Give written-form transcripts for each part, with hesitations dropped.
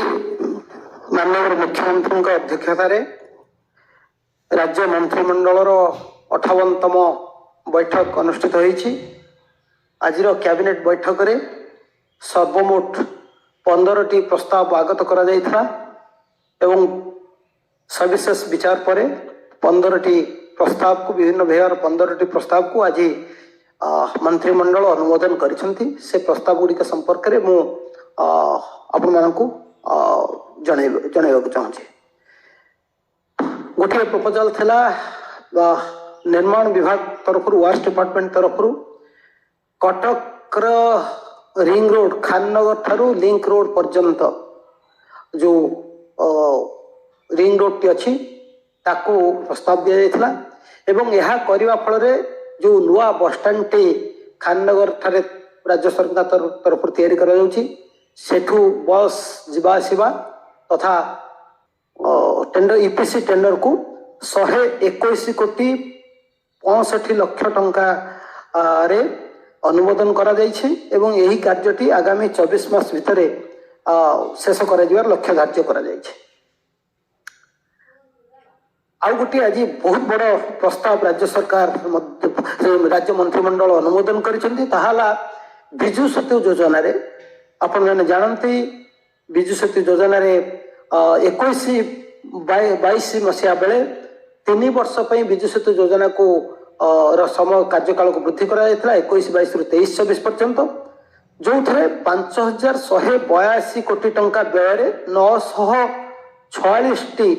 माननीय मुख्यमंत्री अध्यक्षतार राज्य मंत्रिमंडल 58तम बैठक अनुष्ठित होईछि। आजिर कैबिनेट बैठक रे सर्वमोट 15टी प्रस्ताव आगत करा जायथिला एवं सविशेष विचार पर 15टी प्रस्ताव को विभिन्न विभाग 15टी प्रस्ताव को आज मंत्रिमंडल अनुमोदन करिसेंती। से प्रस्ताव गुड़ी के संपर्क में मु आपण मानकु जनइबाक चाहूँगी। गोटे प्रपोजल थिला निर्माण विभाग तरफ वास्ट डिपार्टमेंट तरफ कटक रिंग रोड खाननगर ठारू लिंक रोड पर्यंत जो रिंग रोड टी अच्छी ताकू प्रस्ताव दि जाइथिला एवं यह करने फल जो नुआ बस स्टैंड टी खाननगर ठारे राज्य सरकार तरफ तैयारी करा जाउछि सेठू बस जीवा आसिबा तथा टेंडर ईपीसी टेंडर को 121 कोटी 65 लाख टंका रे अनुमोदन करा जाइछि एवं यही कार्यटी आगामी 24 मास भितरे शेष करा जिवार लक्ष्य धार्य करा जाइछि। आउ गोटे आज बहुत बड़ प्रस्ताव राज्य सरकार राज्य मंत्रिमंडल अनुमोदन करिसेंती ताहाला बिजु सेतु योजना रे आपण माने जानते बिजु सेतु योजना रे 21-22 मसीहा बेले 3 वर्ष पई बिजु सेतु योजना को समय कार्यकाल को वृद्धि करा जायथिला 21-22 रु 23-24 पर्यंत जो थे 5182 कोटी टंका व्यय रे 946 टी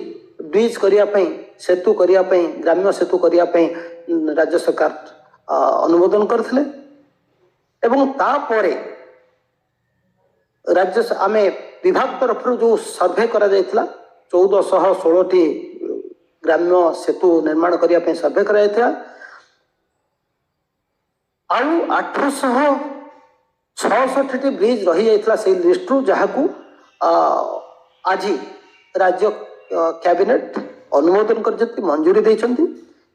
ब्रिज करिया पई सेतु करिया पई ग्राम्य सेतु करिया पई राज्य सरकार अनुमोदन करथिले एवं तापरे राज्य आमे विभाग तरफ जो सर्वे करा जायथिला 1416 टी ग्राम्य सेतु निर्माण करिया पई सर्वे करा जायथिला आउ 866 टी ब्रिज रही जायथिला से लिस्ट रु जहाकू आज राज्य कैबिनेट अनुमोदन कर मंजूरी देइछंती।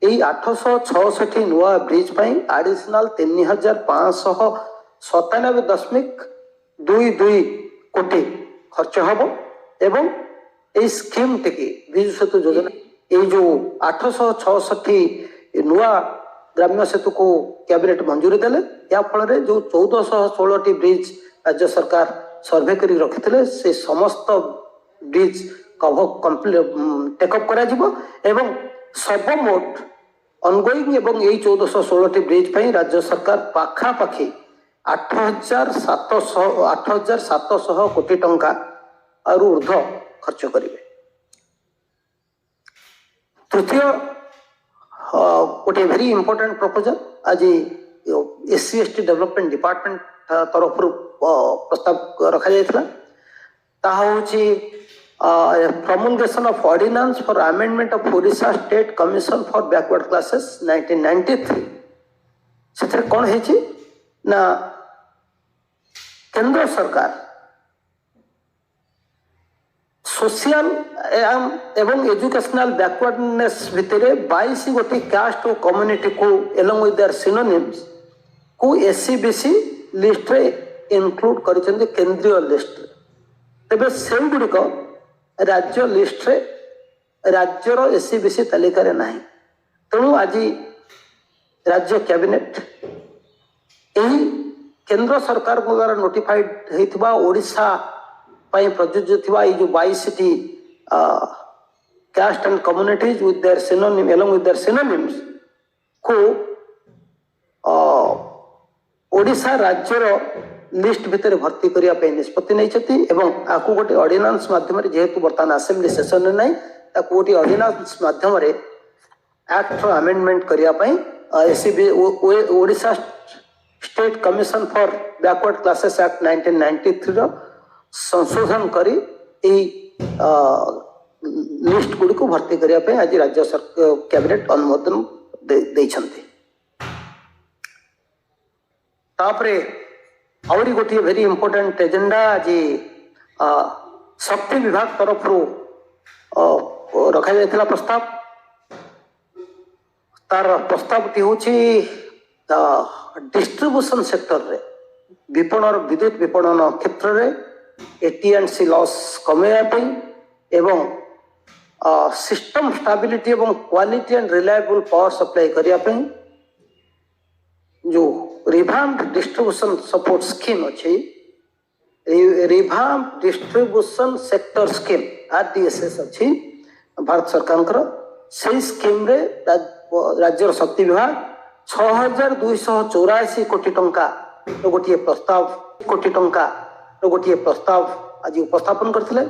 एही 866 नुआ ब्रिज पई एडिशनल 3597.22 कोटी खर्च हबो एवं ए स्कीम टिके बिजु सेतु योजना ए जो 866 नुआ ग्राम्य सेतु को कैबिनेट मंजूरी देले या फल रे जो 1416 टी ब्रिज राज्य सरकार सर्वे करी रखिथिले से समस्त ब्रिज टेकअप करा जिवो एवं सर्वमोट ऑनगोइंग एवं यही 1416 टी ब्रिज पई राज्य सरकार पाखा पाखी 8700 कोटी टंका और ऊर्ध्व खर्च करिवे। तृतीय गोटे वेरी इंपोर्टेंट प्रपोजल आज SC/ST डेवलपमेंट डिपार्टमेंट तरफ प्रस्ताव रखा जायथिला ताहा होची promulgation of ordinance for amendment of Odisha State Commission for Backward Classes 1993 से कौन है ना केंद्र सरकार सोशल एवं एजुकेशनल बैकवर्डनेस भितर 22 गोटी कास्ट और कम्युनिटी को एलोंग विथ देयर सिनोनिम्स को SC/BC लिस्ट रे इंक्लूड करिसेंती केंद्रीय लिस्ट तेबे सेम गुडी को राज्य लिस्ट रे राज्यर SC/BC तालिका रे नाही तेणु आज राज्य कैबिनेट यही केंद्र सरकार द्वारा नोटिफाइड होइथिबा ओडिशा पई प्रযোज्य थिबा ये जो 22 T caste and communities with their synonym along with their synonyms को ओडिशा राज्यर लिस्ट भितर भर्ती करिया पे निष्पत्ति नै छथि एवं आकु गोटे ऑर्डिनेंस माध्यम रे जेहेतु बर्तमान असेंबली सेशन रे नै ताकु गोटे ऑर्डिनेंस माध्यम रे एक्ट अमेंडमेंट करिया पे Odisha state commission for backward classes act 1993 रो संशोधन करी ए लिस्ट गुडी को भर्ती करिया पे आज राज्य सरकार कैबिनेट अनुमोदन दैछंती। तापरे आउरी गोटे वेरी इंपोर्टेंट एजेंडा आज शक्ति विभाग तरफ रखा जायथिला प्रस्ताव तार प्रस्ताव टी होची डिस्ट्रीब्यूशन सेक्टर रे विपणन विद्युत विपणन क्षेत्र रे AT&C लॉस कमेवा एवं सिस्टम स्टेबिलिटी एवं quality and reliable power supply करने जो रिवाम्प डिस्ट्रीब्यूशन सपोर्ट स्कीम अच्छी रिवाम्प डिस्ट्रीब्यूशन सेक्टर स्कीम RDSS अच्छी भारत सरकार से स्कीम रे राज्य शक्ति विभाग 6284 कोटी टंका गोटे प्रस्ताव कोटी टंका गोटे प्रस्ताव आज उपस्थापन करथिले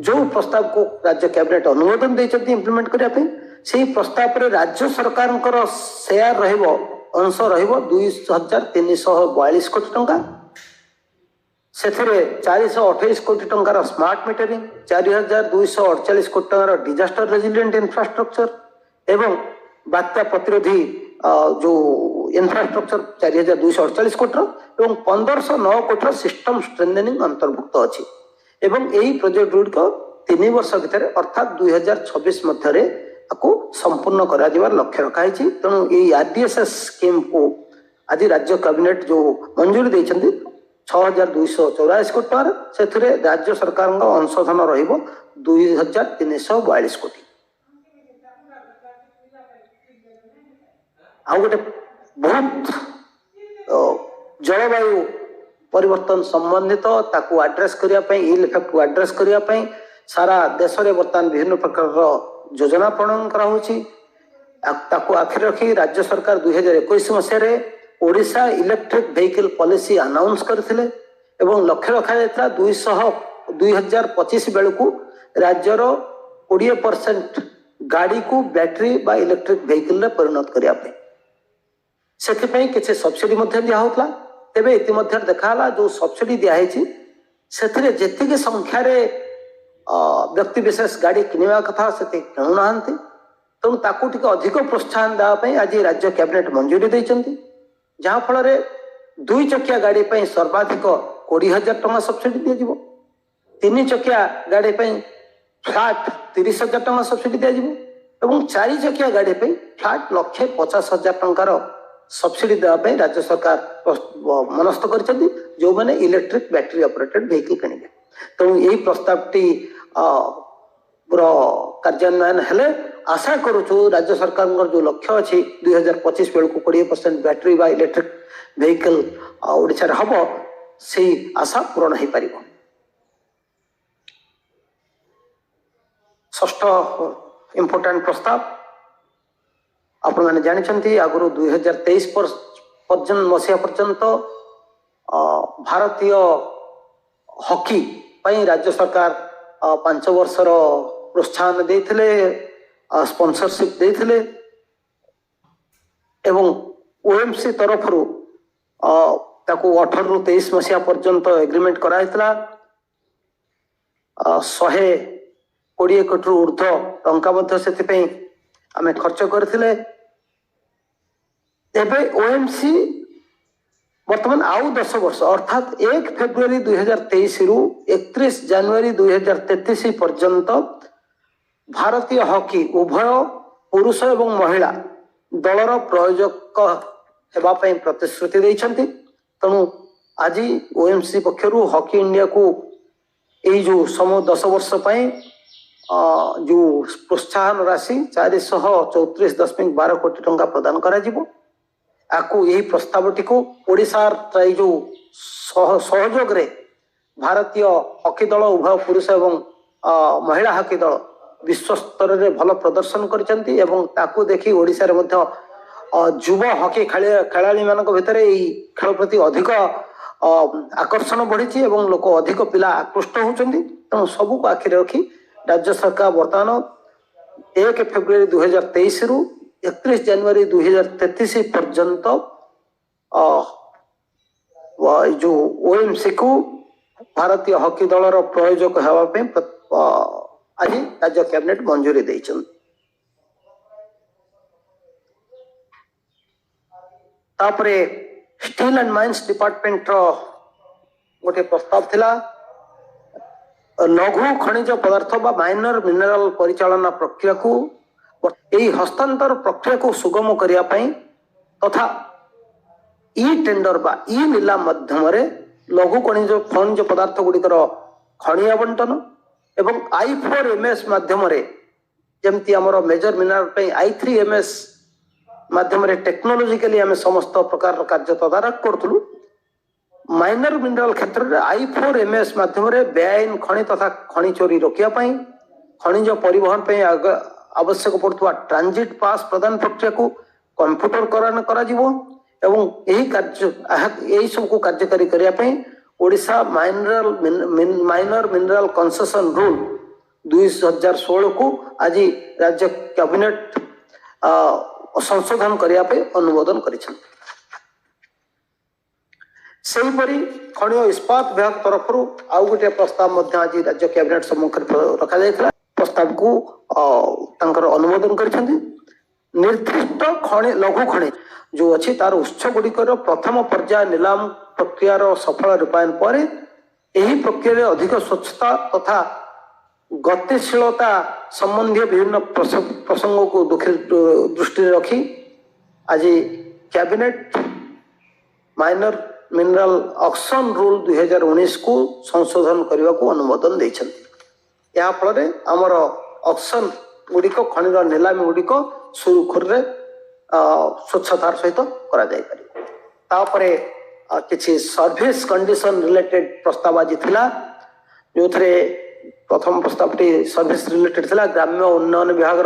जो प्रस्ताव को राज्य कैबिनेट अनुमोदन देइछथि इंप्लीमेंट करने से प्रस्ताव रे राज्य सरकार शेयर रहिबो अंश रहिबो 2342 कोटी टंका से 428 कोटी टंकार स्मार्ट मीटरिंग 4248 कोटी टंकार डिजास्टर रेजिलिएंट इंफ्रास्ट्रक्चर एवं बात्या प्रतिरोधी जो इंफ्रास्ट्रक्चर 4248 कोटी एवं 1509 कोटी सिस्टम स्ट्रेंथनिंग अंतर्भुक्त अच्छी एवं यही प्रोजेक्ट गुड़िक 3 वर्ष भितर अर्थात 2026 मध्य संपूर्ण करा लक्ष्य रखाई तेणु यही RDSS स्कीम को आज राज्य कैबिनेट जो मंजूरी देइछन्ति 6284 कोटी टंकार से राज्य सरकार अंशधन रहिबो 2342 कोटी आ गोटे बहुत जलवायु परिवर्तन संबंधित ताकू एड्रेस करने इल इफेक्ट को एड्रेस करने सारा देश में बर्तमान विभिन्न प्रकार योजना प्रणयन कराऊँगी आखिर रखी राज्य सरकार 2021 मसीह Odisha electric vehicle policy announce करथिले एवं लक्ष्य रखा जायता 2025 बेलू राज्यर 20% गाड़ी को बैटरी बा इलेक्ट्रिक व्हीकल रे परिणत करने से किसी सब्सिडी दिया होता तेबे इतिमध्य देखा जो सब्सिडी दिखाई से जी संख्यार व्यक्ति विशेष गाड़ी किणवा कथा से किणुना तेणु ताकू अधिक प्रोत्साहन देवाई आज राज्य कैबिनेट मंजूरी देती जहाँ फल 2 चकिया गाड़ी पर सर्वाधिक 20,000 टंका सब्सिडी दिज्व 3 चकिया गाड़ी पर फ्लाट 30,000 टंका सब्सिडी दिज्व 4 चकिया गाड़ी पर फ्लाट 1,50,000 टंकार सब्सिडी देवाई राज्य सरकार मनस्थ कर जो मैंने इलेक्ट्रिक बैटरी ऑपरेटेड व्हीकल किणवे तेणु यही प्रस्तावटी कार्यान्वयन हेले आशा करूँ राज्य सरकार जो लक्ष्य अच्छी 2025 बेलू 20% बैटरी बा इलेक्ट्रिक व्हीकल ओडिशा हम से आशा पूरण हो पार। षष्ठ इम्पोर्टाट प्रस्ताव आपण मैंने जानते आगुरी 2023 मसीहा पर्यंत भारतीय हॉकी राज्य सरकार 5 वर्षर प्रोत्साहन देथिले स्पॉन्सरशिप देथिले एवं OMC तरफ 18 रु 23 मसीहा पर्यंत एग्रीमेंट कराइतला 120 कोटी ऊर्ध्व टंका मध्य से आमे खर्च करथिले एबे OMC वर्तमान आउ 10 वर्ष अर्थात 1 फेब्रुआरी 2023 रु 31 जनवरी 2033 पर्यंत भारतीय हॉकी उभय पुरुष एवं महिला दलर प्रयोजक हेबा पई प्रतिश्रुति देइछन्ति तेणु आज OMC पक्षरु हॉकी इंडिया को यही जो 10 वर्ष पई जो प्रोत्साहन राशि 434.12 कोटी टंका प्रदान करा जिवो आकु यही प्रस्तावटी को ओडिशार जो सहयोग रे भारतीय हॉकी दल उभय पुरुष एवं महिला हॉकी दल विश्व स्तर रे भल प्रदर्शन करचंती एवं ताकू देखी ओडिशा रे मध्य युवा हॉकी खेलाड़ी मानक भितर यही खेल प्रति अधिक आकर्षण बढ़ी एवं लोक अधिक पिला आकृष्ट होचंती तेणु सबू को आखिर रखी राज्य सरकार वर्तमान 1 फेब्रुआरी 2023 रु 31 जनवरी 2033 पर्यंत जो OMC को भारतीय हॉकी दलर प्रयोजक होगापी आज राज्य कैबिनेट मंजूरी देइछन। तापरे स्टील एंड माइंस डिपार्टमेंट गोटे प्रस्ताव थिला लघु खनिज पदार्थ बा माइनर मिनरल परिचालना प्रक्रिया को यही हस्तांतर प्रक्रिया को सुगम करिया पई तथा ई टेंडर बा ई नीलाम माध्यम रे लघु खनिज पदार्थ गुड़िकर खଣି आवंटन एवं I4MS माध्यम जमती आमर मेजर मिनरल I3MS माध्यम टेक्नोलोजिकली आम समस्त प्रकार कार्य तदारख करूँ माइनर मिनरल क्षेत्र में I4MS माध्यम बेआईन खनि तथा खनि चोरी रोकने खनिज परिवहन आवश्यक पड़ुवा ट्रांजिट पास प्रदान प्रक्रिया को कंप्यूटरकरण यही सबको कार्यकारी करने Odisha minor mineral concession rule 2016 को आज राज्य कैबिनेट संशोधन करने अनुमोदन करिछन। खनि इस्पात विभाग तरफ आउ गोटे प्रस्ताव आज राज्य कैबिनेट सम्मुख रखा जायतिला। प्रस्ताव को अनुमोदन करिसेंती। निर्दिष्ट खनि लघु खनि जो अच्छी तार उत्स गुड़िकर प्रथम पर्याय नीलाम प्रक्रियार सफल रूपायन पर यही प्रक्रिया अधिक स्वच्छता तथा गतिशीलता संबंधी विभिन्न प्रसंगों को दृष्टि रखी आज cabinet minor mineral auction rule 2019 को संशोधन करने को अनुमोदन देछंती। या फल आमर ऑक्शन गुड़िक खनिर नीलामी गुड़िक सुरुखुर स्वच्छतार सहित करा जाय परिबो। तापरे किछि सर्विस कंडीशन रिलेटेड प्रस्ताव आज थिला जो थरे प्रथम प्रस्ताव सर्विस रिलेटेड थिला। ग्राम्य उन्नयन विभाग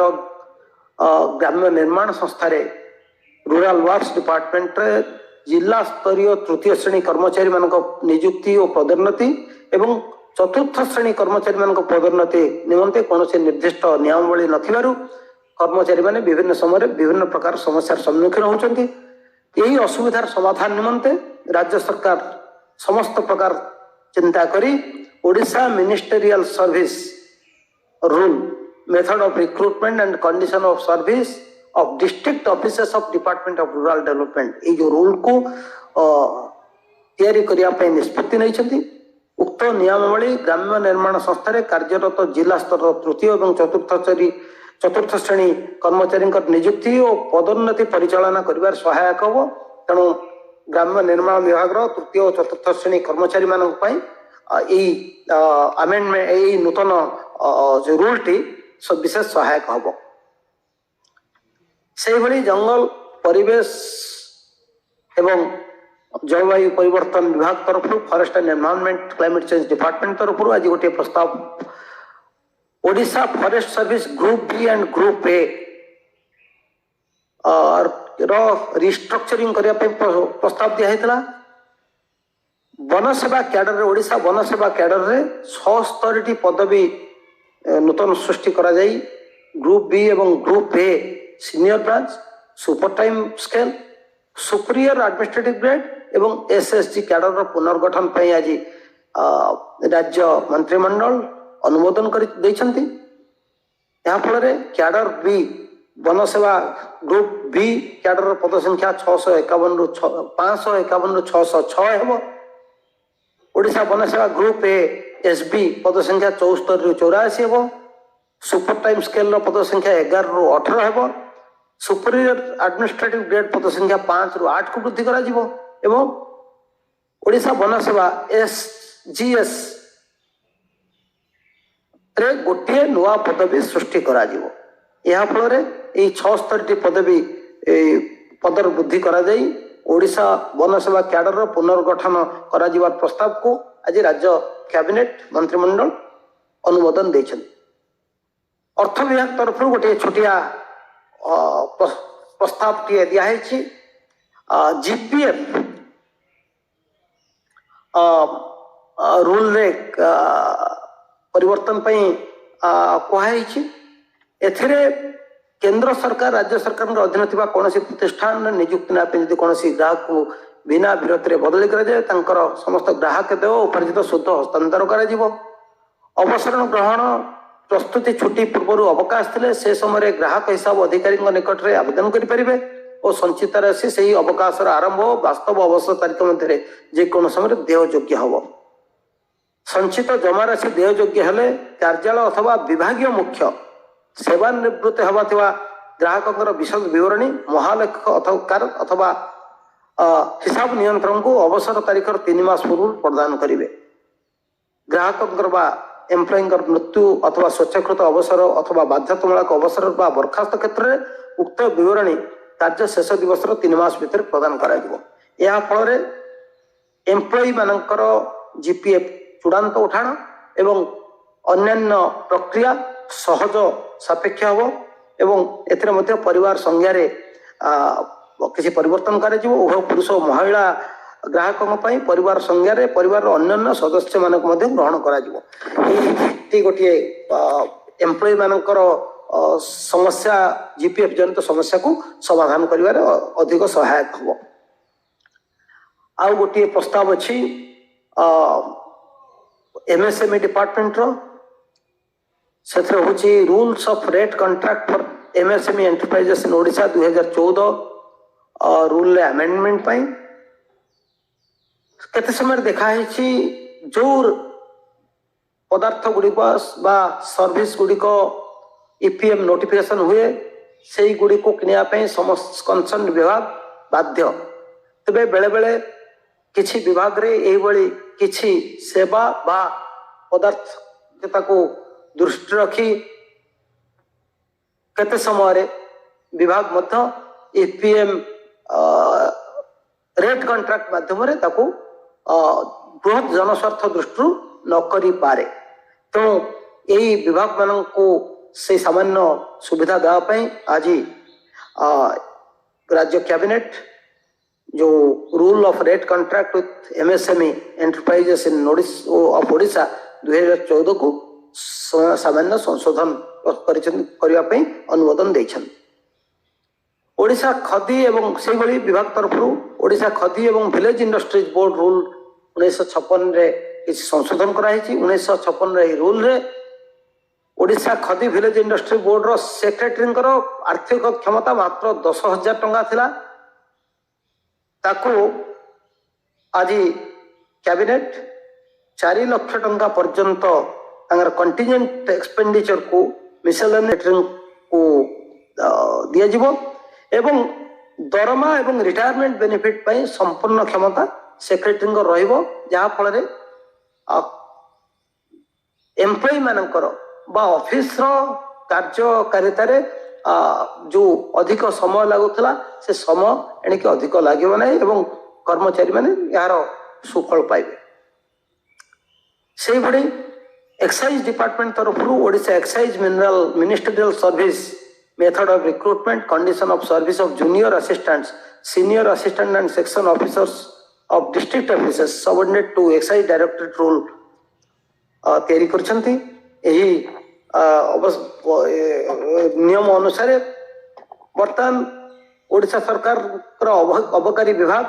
ग्राम्य निर्माण संस्था रूरल वर्क्स डिपार्टमेंट जिला स्तरीय तृतीय श्रेणी कर्मचारी मान नियुक्ति और पदोन्नति एवं चतुर्थ श्रेणी कर्मचारी मान पदोन्नति निमंते कौन से निर्दिष्ट नियमावली नथिबारु कर्मचारी माने विभिन्न समय विभिन्न प्रकार समस्या सम्मुखीन होचंती। यही असुविधार समाधान निमंते राज्य सरकार समस्त प्रकार चिंता करी Odisha ministerial service rule method of recruitment and condition of service of district officers of department of rural development ये जो रूल को तैयारी करने निष्पत्ति नहीं। उक्त नियमावली ग्राम्य निर्माण संस्था कार्यरत जिला स्तर तृतीय और चतुर्थ श्रेणी कर्मचारी नियुक्ति और पदोन्नति परिचालना कर सहायक हम। तेणु ग्राम्य निर्माण विभाग तृतीय और चतुर्थ श्रेणी कर्मचारी मानी आमेंडमेंट यही नूतन जो रूल टी विशेष सहायक हम। से भली जंगल परिवेश एवं जलवायु परिवर्तन विभाग तरफ forest and environment climate change department तरफ आज गोटे प्रस्ताव Odisha forest service group B and group A restructuring करने प्रस्ताव दिया। वन सेवा कैडर ओडिशा वन सेवा कैडर 76 पदवी नूतन सृष्टि करा जाई। ग्रुप बी एवं group A senior branch super time scale superior administrative grade एवं एसएसजी कैडर पुनर्गठन पर आज राज्य मंत्रिमंडल अनुमोदन कर फल कैडर बी वन सेवा ग्रुप बी कैडर पद संख्या 551 रु 606 हेबो। ओडिशा वन सेवा ग्रुप ए एसबी पद संख्या 74 रु 84 हेबो। सुपर टाइम स्केल पद संख्या 11 रु 18 हेबो। सुपीरियर एडमिनिस्ट्रेटिव ग्रेड पद संख्या 5 रु 8 को वृद्धि करा जिवो एवं ओडिशा वन सेवा एसजीएस रे गोटे नुआ पदवी सृष्टि करा जिवो। यह फल 76 पदवी पदर वृद्धि करा जाई ओडिशा वन सेवा कैडर पुनर्गठन करा जिवार प्रस्ताव को आज राज्य कैबिनेट मंत्रिमंडल अनुमोदन देछन। अर्थ विभाग तरफ गोटे छोटिया प्रस्ताव टी दिया जीपीएफ रूल रे परिवर्तन कहुई। एथिरे केंद्र सरकार राज्य सरकार अधीन थी कौन प्रतिष्ठान नियुक्ति नापी कौन ग्राहक को बिना विरोध बदली कर समस्त ग्राहक देव उपार्जित शुद्ध हस्तांतर कर अवसरण ग्रहण प्रस्तुति छुट्टी पूर्व अवकाश थे से समय ग्राहक हिसाब अधिकारी निकट में आवेदन करेंगे और संचित राशि से ही अवकाश आरंभ वास्तव अवसर तारीख मध्य जेको समय देययोग्य हम। संचित जमा राशि देययोग्य हेले कार्यालय अथवा विभागीय मुख्य सेवानिवृत्त हवा ग्राहक विशद विवरणी महालेखक अथवा हिसाब नियंत्रण को अवसर तारीख 3 मास पूर्व प्रदान करेंगे। ग्राहकंकर बा एम्प्लॉयींकर मृत्यु अथवा स्वेच्छाकृत अवसर अथवा बाध्यतामूलक अवसर बा बरखास्त क्षेत्र में उक्त विवरणी कार्य शेष दिवस 3 मास भीतर प्रदान करा जिवो। या फल एम्प्लॉयी मानकर जीपीएफ चूड़ांत उठाण एवं अन्यान्य प्रक्रिया सहज सापेक्ष हम एवं एथिरे मध्य परिवार संज्ञा किसी परिवर्तन कर उभय पुरुष और महिला ग्राहकों परिवार संज्ञा परिवार अन्य सदस्य मान ग्रहण कर गोटे एम्प्लॉयी मानकर समस्या जीपीएफ जनित समस्या को समाधान करिवारे अधिक सहायक हम। आउ गोटे प्रस्ताव अच्छी एमएसएमई डिपार्टमेंट से rules of rate contract for MSME enterprises in Odisha 2014 rule amendment केते समय देखा है जो पदार्थ गुड़िक बा सर्विस गुड़िक ईपीएम नोटिफिकेशन हुए से गुड़ी को किनापी समस्त कंसर्न विभाग बाध्य तेरे बेले बेले किछि विभाग रे एही बळी किछि सेवा बा पदार्थ को दृष्टि रखी केते समय रे विभाग मध्य ईपीएम रेट कॉन्ट्रैक्ट माध्यम रे ताको बृहत जनस्वार्थ दृष्टि न करी पारे तो यही विभाग मान को से सामान्य सुविधा देवाई आज राज्य कैबिनेट जो rule of rate contract with MSME enterprises in of Odisha 2014 को सामान्य संशोधन करने अनुमोदन देछन। ओडिशा खदी एवं से भली विभाग तरफ ओडिशा खदी एवं विलेज इंडस्ट्रीज बोर्ड रूल 1956 रे किसी संशोधन कराई 1956 रे रूल रे ओडिशा खदी विलेज इंडस्ट्री बोर्ड रो सेक्रेटरी आर्थिक क्षमता मात्र 10,000 टंका थिला ताको आज कैबिनेट 4 लाख टंका पर्यंत कंटिजेंट एक्सपेंडिचर को मिसेलेनियस को दिया जिवो एवं दरमा एवं रिटायरमेंट बेनिफिट पाई संपूर्ण क्षमता सेक्रेटरी रहिबो जहा फल एम्प्लॉयी मानकर बा ऑफिस रो कार्यकारिता रे जो अधिक समय लगुला से समय एणिक अधिक लगे ना एवं कर्मचारी माने यार सुफल पाइबे। से भड़ी एक्साइज डिपार्टमेंट तरफ Odisha excise mineral ministerial service method of recruitment condition of service of junior assistants senior assistant and section officers of district officers subordinate to excise directorate rule तैयारी करछंती। एही नियम अनुसार बर्तमान ओडिशा सरकार अबकारी विभाग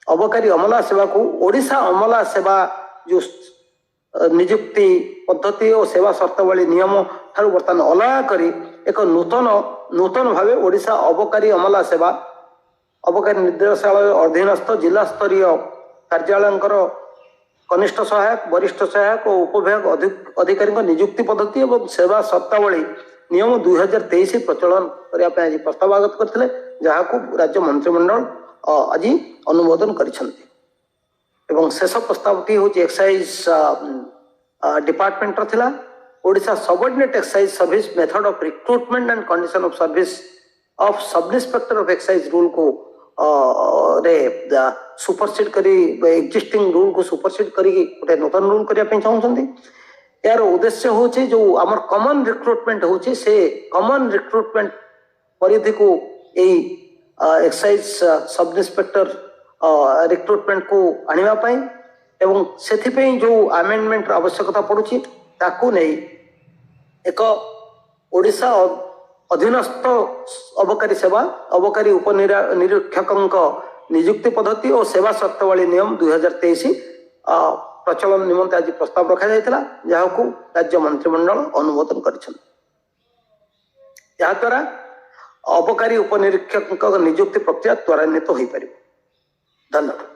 अबकारी अमला सेवा को ओडिशा अमला सेवा जो नियुक्ति पद्धति और सेवा शर्तावली नियम ठारू बर्तमान अलग करी एक नूतन भावे ओडिशा अबकारी अमला सेवा अबकारी निर्देशालय अधीनस्थ जिला स्तरीय कार्यालय कनिष्ठ सहायक वरिष्ठ सहायक और उपविभाग अधिकारी नियुक्ति पद्धति और सेवा शर्तावली नियम 2023 प्रचलन करने आज प्रस्ताव आगत करते जहाँ राज्य मंत्रिमंडल आज अनुमोदन कर शेष प्रस्तावटी हूँ एक्साइज डिपार्टमेंट थिला Odisha subordinate excise service method of recruitment and condition of service of sub inspector of excise rule को सुपरसीड करी एक्जिस्टिंग रूल को सुपरसीड करी गोटे नूतन रूल करने चाहते यार उद्देश्य हूँ जो आमर कॉमन रिक्रुटमेंट हूँ से कॉमन रिक्रुटमेंट परिधि को यही एक्साइज सब इंस्पेक्टर रिक्रुटमेंट को आने एवं से जो अमेंडमेंट आवश्यकता पड़ुची ताकू नहीं एक ओडिशा अधीनस्थ अबकारी सेवा अबकारी उपनिरीक्षक नियुक्ति पद्धति और सेवा शर्तावली नियम 2023 प्रचलन निमंते आज प्रस्ताव रखा जायतिला जहां राज्य मंत्रिमंडल अनुमोदन करिछन। या द्वारा अबकारी उपनिरीक्षक नियुक्ति प्रक्रिया त्वरान्वित हो पारिबो। धन्यवाद।